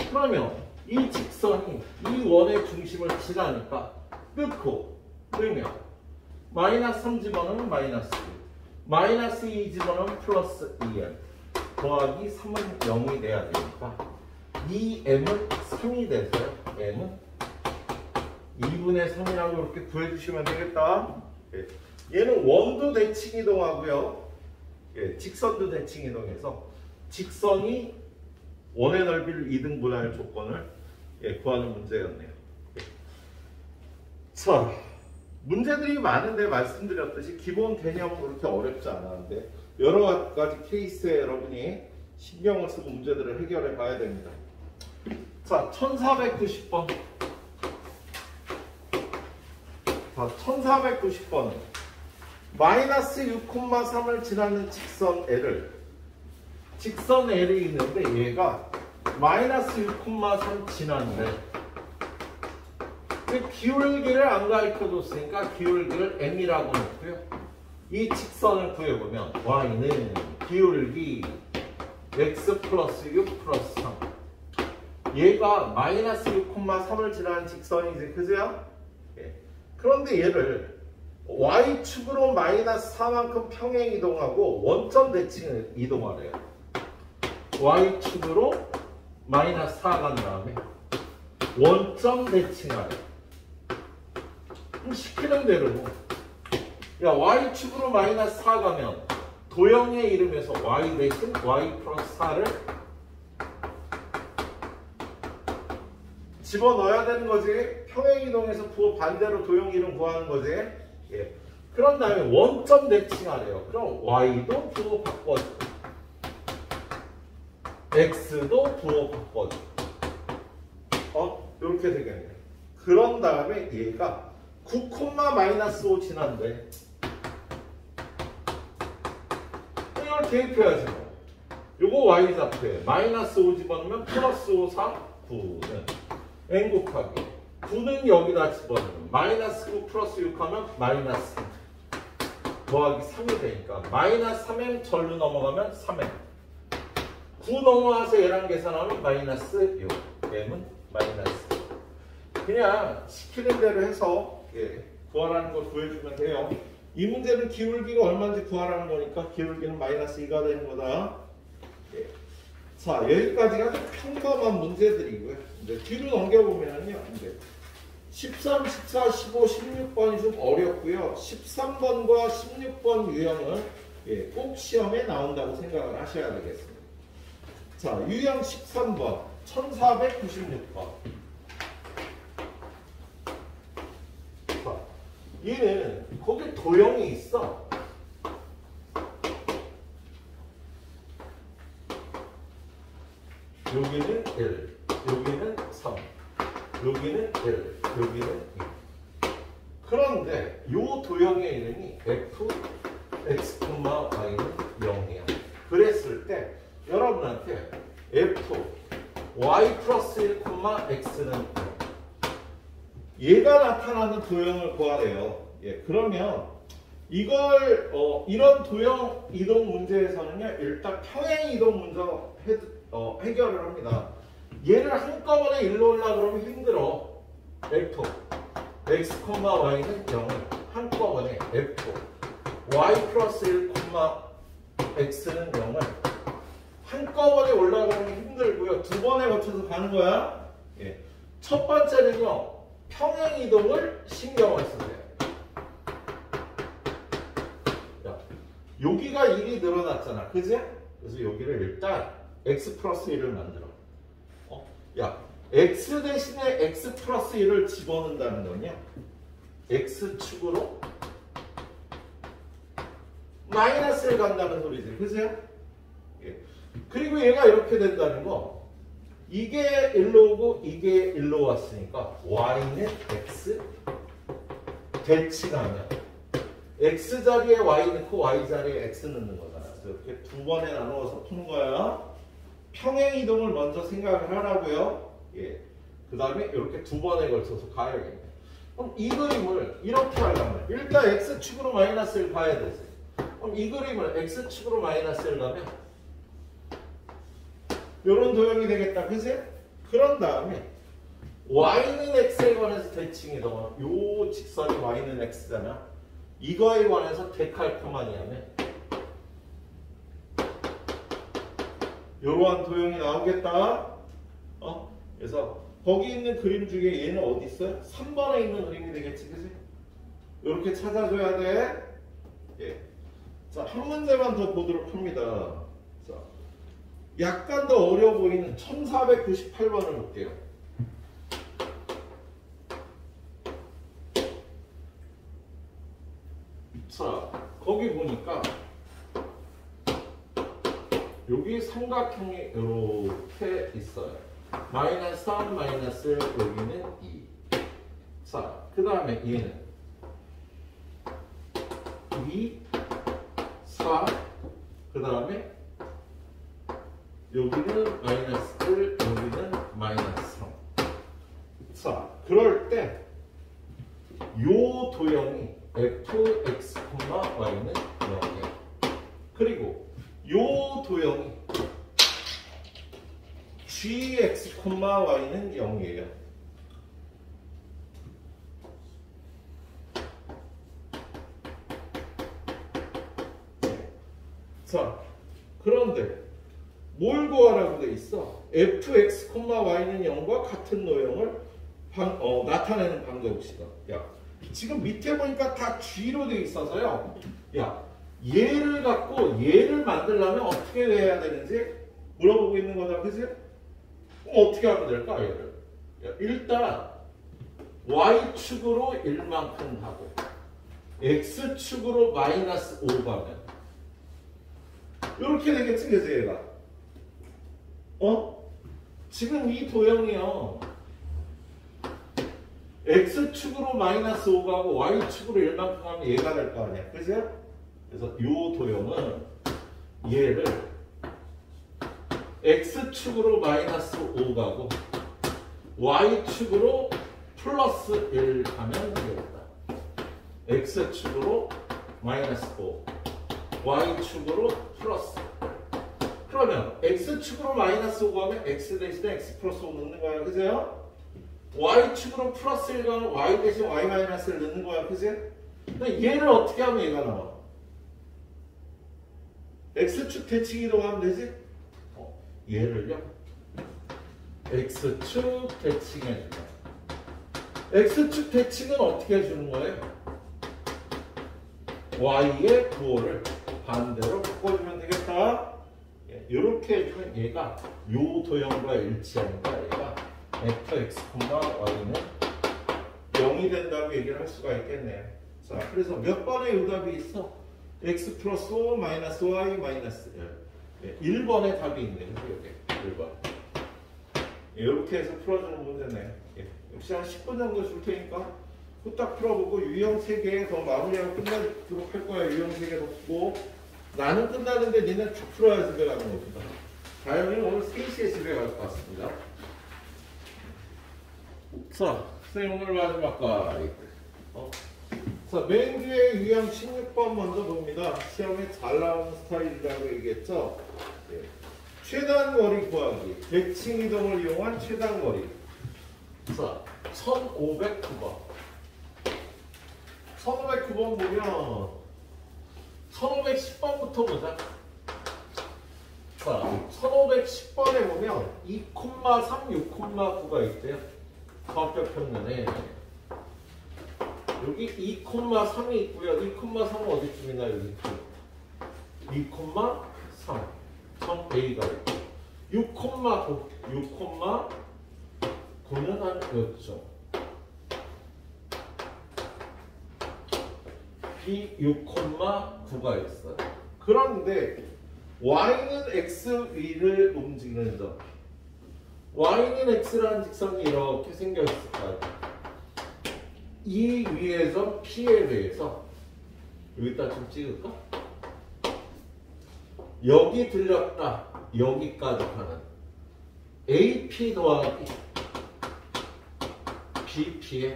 그러면 이 직선이 이 원의 중심을 지나니까 끊고 그러면 마이너스 3 집어넣으면 마이너스 2, 마이너스 2 집어넣으면 플러스 2m 더하기 3은 0이 돼야 되니까 이 m은 3이 돼서요. m은 2분의 3이라고 이렇게 구해주시면 되겠다. 예. 얘는 원도 대칭 이동하고요. 예, 직선도 대칭 이동해서 직선이 원의 넓이를 2등분할 조건을 구하는 문제였네요. 예. 자, 문제들이 많은데 말씀드렸듯이 기본 개념은 그렇게 어렵지 않았는데 여러 가지 케이스에 여러분이 신경을 쓰고 문제들을 해결해 봐야 됩니다. 자, 1490번. 자, 1490번은 마이너스 6,3을 지나는 직선 L을 직선 L이 있는데 얘가 마이너스 6,3 지나는데 기울기를 안 가르쳐줬으니까 기울기를 M이라고 놓고요. 이 직선을 구해보면 Y는 기울기 X 플러스 6 플러스 3 얘가 마이너스 6,3을 지나는 직선이지, 그죠? 예. 그런데 얘를 Y축으로 마이너스 4만큼 평행 이동하고 원점 대칭을 이동하래요. Y축으로 마이너스 4 간 다음에 원점 대칭하래. 그럼 시키는 대로 야 Y축으로 마이너스 4 가면 도형의 이름에서 Y 대신 Y 플러스 4를 집어넣어야 되는 거지. 평행이동에서 반대로 도형 이름 구하는 거지. 예. 그런 다음에 원점 대칭하래요. 그럼 y도 부호 바꿔주고 x도 부호 바꿔주고 이렇게 되겠네요. 그런 다음에 얘가 9,-5 지난데 이걸 대입해야지 뭐. 요거 y좌표에 -5 집어넣으면 +5, 3, 9는 n 곱하기 9는 여기다 집어넣으면 -9 플러스 6 하면 마이너스 더하기 3이 되니까 -3m 절로 넘어가면 3m 9 넘어와서 얘랑 계산하면 -6 m은 마이너스 그냥 시키는 대로 해서 구하라는 걸 구해주면 돼요. 이 문제는 기울기가 얼마인지 구하라는 거니까 기울기는 -2가 되는 거다. 자, 여기까지가 평범한 문제들이고요. 이제 뒤로 넘겨보면요. 이제 13, 14, 15, 16번이 좀 어렵고요. 13번과 16번 유형은 꼭 시험에 나온다고 생각을 하셔야 되겠습니다. 자, 유형 13번, 1496번. 자, 얘는 거기 도형이 있어. 여기는 1, 여기는 3, 여기는 1, 여기는 2. 그런데 이 도형의 이름이 f, x, y는 0이야. 그랬을 때 여러분한테 f, y 플러스 1, x는 0. 얘가 나타나는 도형을 구하래요. 그러면 이걸 이런 도형 이동 문제에서는요. 일단 평행 이동 문제 해결을 합니다. 얘를 한꺼번에 일로 올라 그러면 힘들어. f, x, y는 0을 한꺼번에 f, y 플러스 1, x는 0을 한꺼번에 올라가면 힘들고요. 두 번에 거쳐서 가는 거야. 첫 번째는요. 평행 이동을 신경을 쓰세요. 야, 여기가 1이 늘어났잖아. 그지? 그래서 여기를 일단 x 플러스 1을 만들어. 야, x 대신에 x 플러스 1을 집어넣는다는 거냐? x축으로 마이너스를 간다는 소리지. 그죠? 그리고 얘가 이렇게 된다는 거. 이게 1로 오고 이게 1로 왔으니까 y는 x 대칭하면 x 자리에 y 넣고 y 자리에 x 넣는 거잖아. 이렇게 두 번에 나누어서 푸는 거야. 평행 이동을 먼저 생각을 하라고요. 그 다음에 이렇게 두 번에 걸쳐서 가야겠네. 그럼 이 그림을 이렇게 하려면 일단 x축으로 마이너스를 가야 되지. 그럼 이 그림을 x축으로 마이너스를 가면 이런 도형이 되겠다. 그치? 그런 다음에 y는 x에 관해서 대칭 이동은 요 직선이 y는 x잖아. 이거에 관해서 데칼코마니 하면 이러한 도형이 나오겠다. 그래서 거기 있는 그림 중에 얘는 어디 있어요? 3번에 있는 그림이 되겠지. 그치? 이렇게 찾아줘야 돼. 자, 한 문제만 더 보도록 합니다. 자, 약간 더 어려워 보이는 1498번을 볼게요. 자, 거기 보니까 여기 삼각형이 이렇게 있어요. 마이너스 3, 마이너스 1, 여기는 2. 자, 그 다음에 얘는 2, 4, 그 다음에 여기는 마이너스 1, 여기는 마이너스 3. 자, 그럴 때 요 도형이 f, x, y는 0이에요. 그리고 요 도형이 g, x, y는 0이에요. 자, 그런데 뭘 구하라고 돼 있어? f, x, y는 0과 같은 도형을 나타내는 방정식이다. 야, 지금 밑에 보니까 다 g로 돼 있어서요. 야, 얘를 갖고 얘를 만들려면 어떻게 해야 되는지 물어보고 있는 거다. 그치? 어떻게 하면 될까? 얘를. 일단 y축으로 1만큼 가고 x축으로 마이너스 5 가면 이렇게 되겠지, 그지 얘가? 지금 이 도형이요. x축으로 마이너스 5 가고 y축으로 1만큼 하면 얘가 될 거 아니야, 그죠? 그래서 이 도형은 얘를 x축으로 마이너스 5 가고 y축으로 플러스 1 가면 되겠다. x축으로 마이너스 5, y축으로 플러스 1. 그러면 x축으로 마이너스 5 가면 x 대신에 x 플러스 5 넣는 거야, 그죠? y축으로 플러스 1 가면 y 대신 y 마이너스 1 넣는 거야, 그지? 근데 얘를 어떻게 하면 얘가 나와? x축 대칭 이동하면 되지? 얘를요 x축 대칭해준다. x축 대칭은 어떻게 해주는 거예요? y의 부호를 반대로 바꿔주면 되겠다. 이렇게 해주면 얘가 요 도형과 일치하니까 얘가 fx, y는 0이 된다고 얘기를 할 수가 있겠네요. 자, 그래서 몇 번의 요답이 있어? x 플러스 5 마이너스 y 마이너스 1. 1번의 답이 있네요. 여기 1번. 이렇게 해서 풀어주는 문제네요. 역시 한 10분 정도 줄 테니까 후딱 풀어보고 유형 3개 더 마무리하고 끝나도록 할 거야. 유형 3개 더 푸고 나는 끝나는데 니네 다 풀어야 집에 가는 겁니다. 다영이는 오늘 3시에 집에 갈 것 같습니다. 자, 선생님 오늘 마지막 가이드. 자, 맨 뒤에 유형 16번 먼저 봅니다. 시험에 잘 나오는 스타일이라고 얘기했죠. 최단거리 구하기. 대칭 이동을 이용한 최단거리. 자, 1509번. 1509번 보면 1510번부터 보자. 자, 1510번에 보면 2,3, 6,9가 있대요. 좌표 평면에. 여기 2,3이 있고요. 2,3은 어디쯤이나 여기 2,3. 점 A가 있고 6,9. 6,9는 한 요점. B 6,9가 있어요. 그런데 Y는 X 위를 움직이는 점. Y는 X라는 직선이 이렇게 생겼을 거예요. 이 위의 점 P에 대해서 여기다 좀 찍을까? 여기 들렸다. 여기까지 가는 AP 더하기 BP의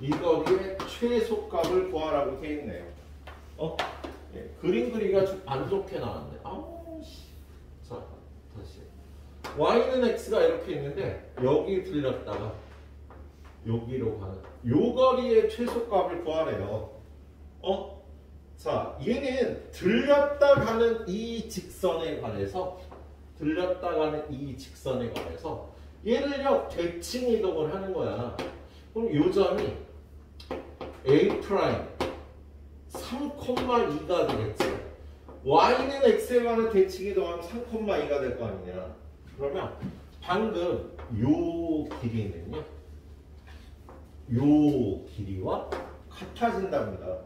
이 거리의 최소값을 구하라고 돼 있네요. 그림 그리기가 좀 안 좋게 나왔네. 자, 다시. Y는 X가 이렇게 있는데 여기 들렸다가 여기로 가는 요 거리의 최소값을 구하래요. 자, 얘는 들렸다 가는 이 직선에 관해서 얘를요 대칭 이동을 하는 거야. 그럼 요 점이 A' 3,2가 되겠지. Y는 X에 관한 대칭 이동하면 3,2가 될 거 아니냐. 그러면 방금 요 길이는요 요 길이와 같아진답니다.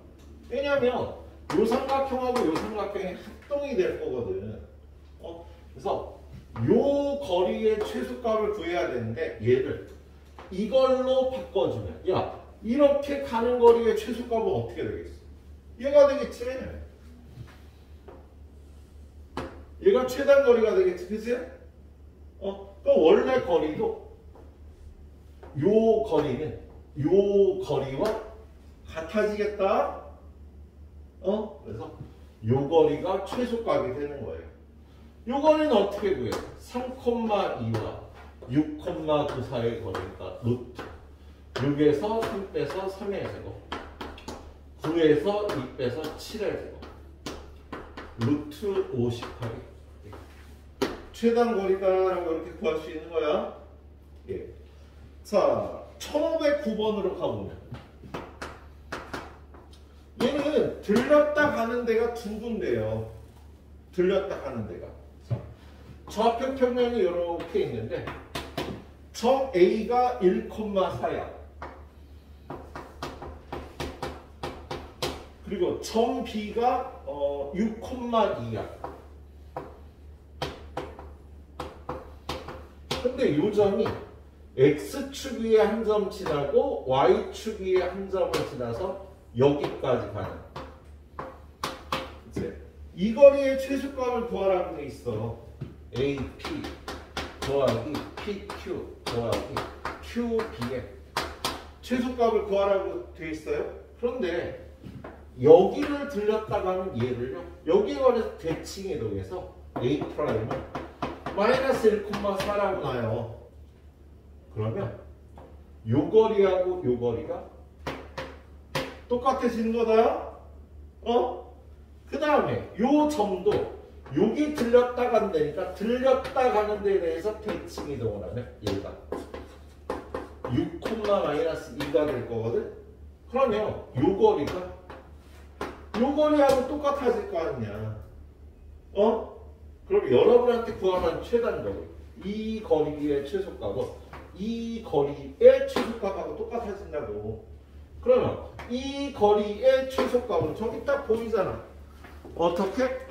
왜냐면 요 삼각형하고 요 삼각형이 합동이 될 거거든. 그래서 요 거리의 최소값을 구해야 되는데 얘를 이걸로 바꿔주면 이렇게 가는 거리의 최소값은 어떻게 되겠어? 얘가 되겠지. 얘가 최단 거리가 되겠지, 그치? 그럼 원래 거리도 요 거리는 요 거리와 같아지겠다. 그래서 요 거리가 최소값이 되는 거예요. 요 거리는 어떻게 구해요? 3,2와 6,9 사이의 거리니까 루트 6에서 3 빼서 3의 제곱 9에서 2 빼서 7의 제곱 루트 58이 최단 거리다라고 이렇게 구할 수 있는 거야. 자, 1509번으로 가보면 얘는 들렸다 가는 데가 두 군데예요. 들렸다 가는 데가. 좌표 평면이 이렇게 있는데 점 A가 1,4야. 그리고 점 B가 6,2야. 근데 요 점이 X축 위에 한 점 지나고 Y축 위에 한 점을 지나서 여기까지 가는. 이제 이 거리의 최소값을 구하라고 돼 있어. AP 더하기 PQ 더하기 QB의 최소값을 구하라고 돼 있어요. 그런데 여기를 들렸다가는 얘를요. 여기에 관해서 대칭이동해서 A 프라임은 마이너스 1,4라고 나요. 그러면 요 거리하고 요 거리가 똑같아지는 거다. 그 다음에 요 점도 여기 들렸다 간다니까 들렸다 가는 데에 대해서 대칭 이동을 하면 얘가 6, 마이너스 2가 될 거거든. 그러면 요 거리가 요 거리하고 똑같아질 거 아니냐. 그럼 여러분한테 구하는 최단 거리 이 거리의 최소값은 이 거리의 최소값하고 똑같아진다고. 그러면 이 거리의 최소값은 저기 딱 보이잖아. 어떻게?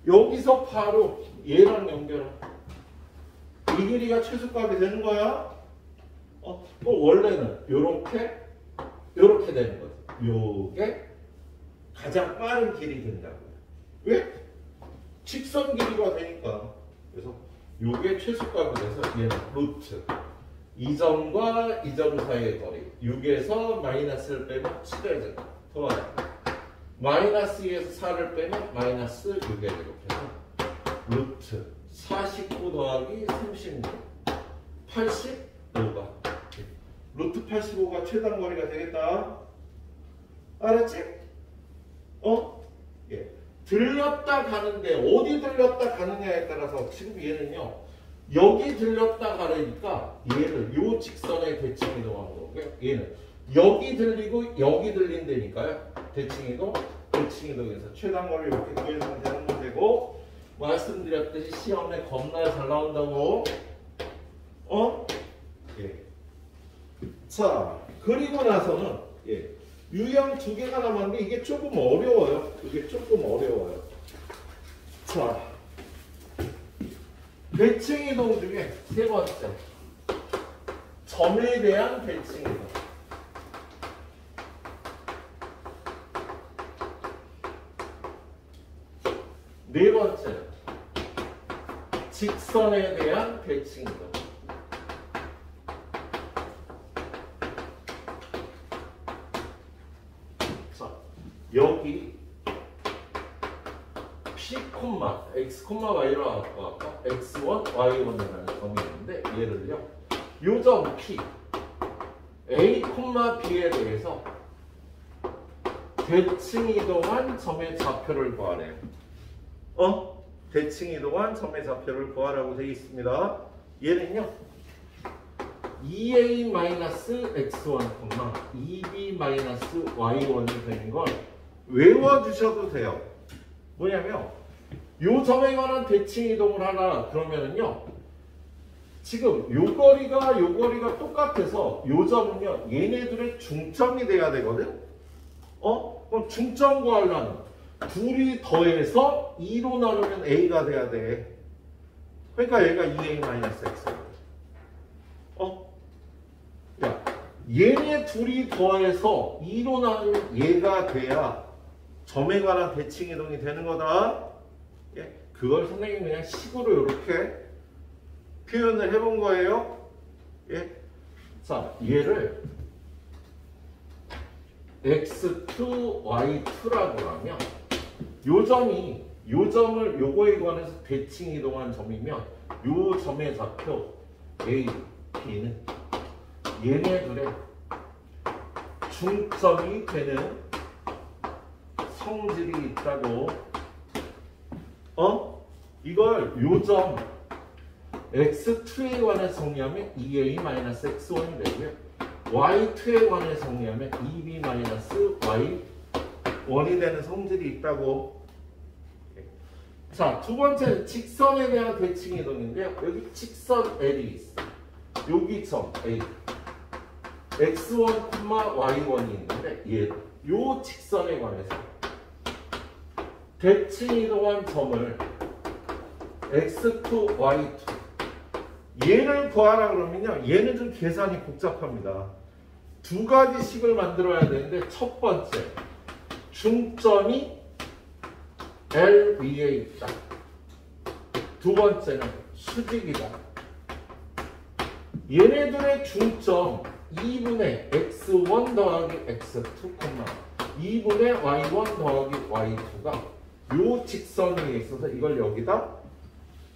여기서 바로 얘랑 연결해. 이 길이가 최소값이 되는 거야. 그럼 원래는 요렇게 되는 거지. 요게 가장 빠른 길이 된다고. 왜? 직선 길이가 되니까. 그래서 요게 최소값이 돼서 얘는 루트 이 점과 이 점 사이의 거리 6에서 마이너스를 빼면 7의 제곱 더하기 마이너스 2에서 4를 빼면 마이너스 6의 제곱해서 루트 49 더하기 36 85가 루트 85가 최단 거리가 되겠다. 알았지? 예. 들렸다 가는데 어디 들렸다 가느냐에 따라서 지금 얘는요 여기 들렸다 가려니까 얘를 요 직선에 대칭 이동하는 거고요. 얘는 여기 들리고 여기 들린다니까요. 대칭 이동에서 최단 거리 이렇게 구해주면 되는 문제고, 말씀드렸듯이 시험에 겁나 잘 나온다고. 예. 자, 그리고 나서는 유형 2개가 남았는데 이게 조금 어려워요. 자, 대칭 이동 중에 세 번째, 점에 대한 대칭 이동. 네 번째, 직선에 대한 대칭 이동. 자, 여기 P, X, Y로 아까 X1, Y1이라는 점이 있는데 얘를요, 요 점 P, A, B에 대해서 대칭 이동한 점의 좌표를 구하래요. 대칭 이동한 점의 좌표를 구하라고 되어 있습니다. 얘는요, 2A-X1, 2B-Y1이 되는 걸 외워주셔도 돼요. 뭐냐면 요 점에 관한 대칭 이동을 하라 그러면은요, 지금 요 거리가 똑같아서 요 점은요 얘네들의 중점이 돼야 되거든. 그럼 중점 구하려면 둘이 더해서 2로 나누면 A가 돼야 돼. 그러니까 얘가 2A-X. 야, 얘네 둘이 더해서 2로 나누면 얘가 돼야 점에 관한 대칭 이동이 되는 거다. 그걸 선생님이 그냥 식으로 이렇게 표현을 해본 거예요. 자, 얘를 X2, Y2라고 하면 요 점을 요거에 관해서 대칭 이동한 점이면 요 점의 좌표 A, B는 얘네들의 중점이 되는 성질이 있다고. 이걸 요점 X2에 관해서 정리하면 2A-X1이 되고요. Y2에 관해서 정리하면 2B-Y1이 되는 성질이 있다고. 자, 두 번째 직선에 대한 대칭 이동인데요. 여기 직선 L이 있어. 여기 점 A. x1, y1이 있는데 요 직선에 관해서 대칭 이동한 점을 x2, y2 얘를 구하라 그러면요. 얘는 좀 계산이 복잡합니다. 두 가지 식을 만들어야 되는데 첫 번째 중점이 L 위에 있다. 두 번째는 수직이다. 얘네들의 중점 2분의 x1 더하기 x2, 2분의 y1 더하기 y2가 요 직선 위에 있어서 이걸 여기다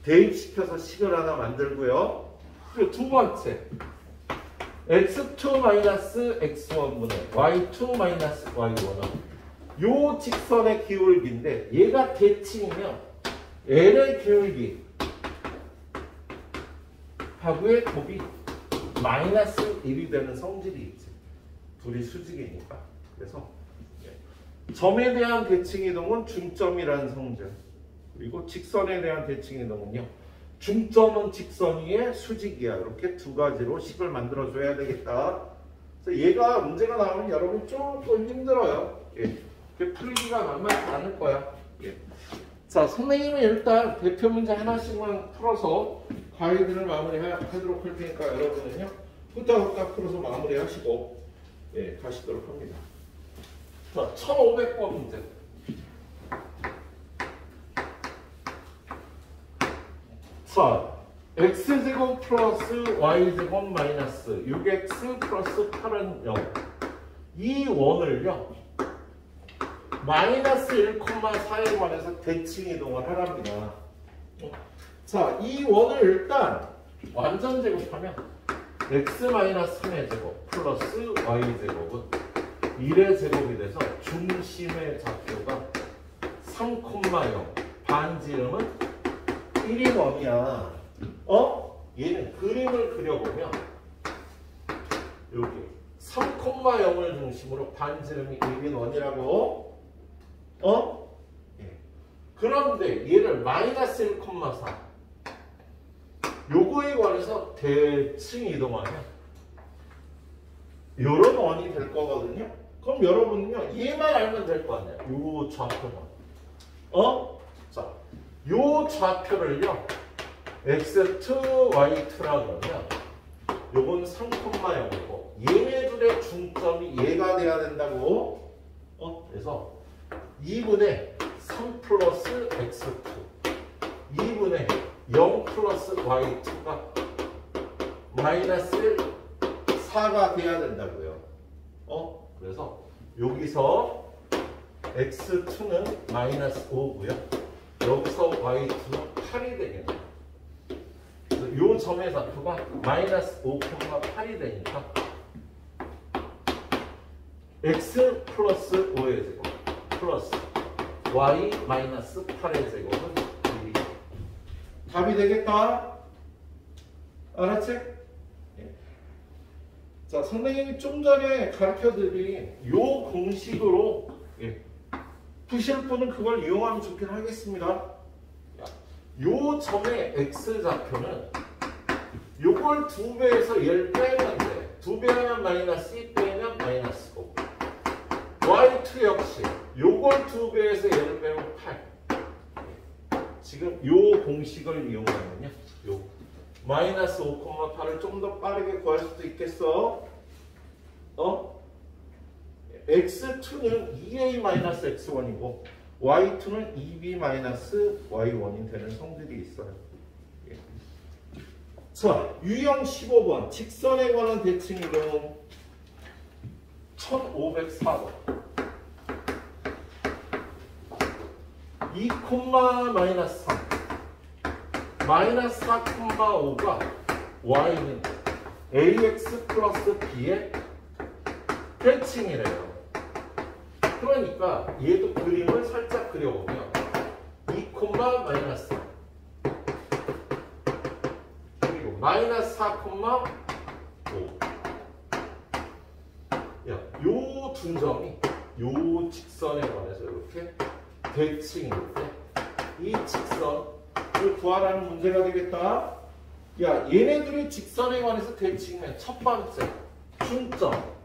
대입시켜서 식을 하나 만들고요. 그리고 두 번째 x2-x1분의 y2-y1은 요 직선의 기울기인데 얘가 대칭이면 L의 기울기 하고의 곱이 마이너스 1이 되는 성질이 있지. 둘이 수직이니까. 그래서 점에 대한 대칭 이동은 중점이라는 성질. 그리고 직선에 대한 대칭 이동은요. 중점은 직선 위에 수직이야. 이렇게 두 가지로 식을 만들어줘야 되겠다. 그래서 얘가 문제가 나오면 여러분 조금 힘들어요. 풀기가 만만치 않을 거야. 자, 선생님이 일단 대표 문제 하나씩만 풀어서 가이드를 마무리하도록 할 테니까 여러분은요 후딱후딱 풀어서 마무리하시고 가시도록 합니다. 자, 1500번 문제. 자, x제곱 플러스 y제곱 마이너스 6x 플러스 8은 0. 이 원을요 마이너스 1,4에 관해서 대칭 이동을 하랍니다. 자, 이 원을 일단 완전 제곱하면 x-3의 제곱 플러스 y제곱은 1의 제곱이 돼서 중심의 좌표가 3,0 반지름은 1인 원이야. 얘는 그림을 그려보면 여기 3,0을 중심으로 반지름이 1인 원이라고. 그런데 얘를 마이너스 1,4 요거에 관해서 대칭 이동하면 요런 원이 될 거거든요. 그럼 여러분은요 얘만 알면 될 거 아니에요. 요 좌표만. 자, 요 좌표를요 x2, y2라 그러면 요건 3,0이고 얘네들의 중점이 얘가 돼야 된다고. 그래서 2분의 3 플러스 x2 2분의 0 플러스 y2가 마이너스 4가 돼야 된다고요. 그래서 여기서 x2는 마이너스 5고요. 여기서 y2는 8이 되겠네요. 그래서 이 점의 좌표가 마이너스 5,8이 되니까 x 플러스 5의 제곱 플러스 y 마이너스 8의 제곱은 1이 답이 되겠다. 알았지? 자, 선생님이 좀 전에 가르쳐드린 요 공식으로 푸실 분은 그걸 이용하면 좋긴 하겠습니다. 요 점의 x좌표는 요걸 2배에서 얘를 빼면 돼. 2배 하면 마이너스 2 빼면 마이너스 5. y2 역시 요걸 2배에서 얘를 빼면 8. 지금 요 공식을 이용하면요. 요 마이너스 5,8을 좀 더 빠르게 구할 수도 있겠어. x2는 2a-x1이고 y2는 2b-y1이 되는 성질이 있어요. 자, 유형 15번 직선에 관한 대칭 이동 1504번 2, 마이너스 3 마이너스 4,5가 y는 ax 플러스 b의 대칭이래요. 그러니까 얘도 그림을 살짝 그려보면 2, 마이너스 3 그리고 마이너스 4,5 요 두 점이 요 직선에 관해서 이렇게 대칭일 때 이 직선을 구하라는 문제가 되겠다. 야, 얘네들의 직선에 관해서 대칭면 첫 번째 중점.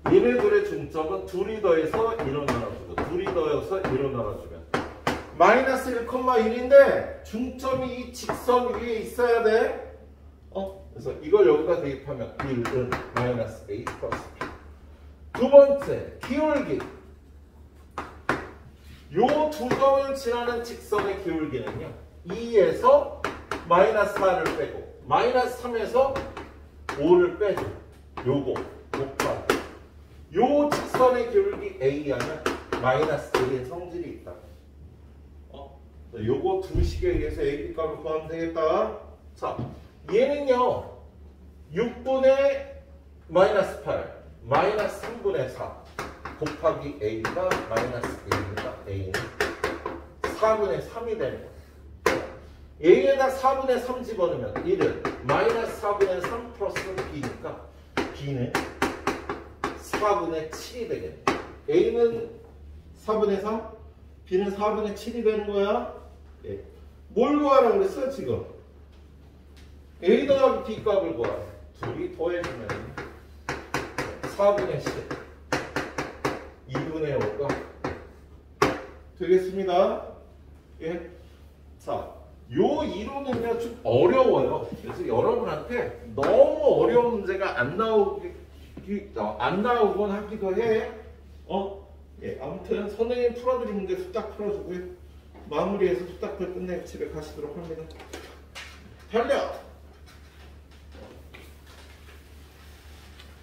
얘네들의 중점은 둘이 더해서 1로 나눠주고 둘이 더해서 1로 나눠주면 마이너스 1,1인데 중점이 이 직선 위에 있어야 돼. 그래서 이걸 여기다 대입하면 1은 마이너스 A 플러스 B. 두 번째, 기울기. 요 두 점을 지나는 직선의 기울기는요 2에서 마이너스 4를 빼고 마이너스 3에서 5를 빼줘. 요거 곱하기 요 직선의 기울기 A하면 마이너스 1의 성질이 있다. 요거 두 식에 의해서 AB 값을 구하면 되겠다. 자, 얘는요 6분의 마이너스 8 마이너스 3분의 4 곱하기 A가 마이너스 1이니까 A는 4분의 3이 되는 거예요. A에다 4분의 3 집어넣으면 1은 마이너스 4분의 3 플러스 B니까 B는 4분의 7이 되겠네. A는 4분의 3, B는 4분의 7이 되는 거야. 예. 뭘 구하라고 그랬어 지금? A 더하기 B 값을 구하라. 둘이 더해주면 4분의 10, 2분의 5가 되겠습니다. 예. 자, 요 이론은요 좀 어려워요. 그래서 여러분한테 너무 어려운 문제가 안 나오곤 하기도 해. 예, 아무튼 선생님 풀어드린 문제 수딱 풀어주고요. 마무리해서 수딱들 끝내고 집에 가시도록 합니다. 달려!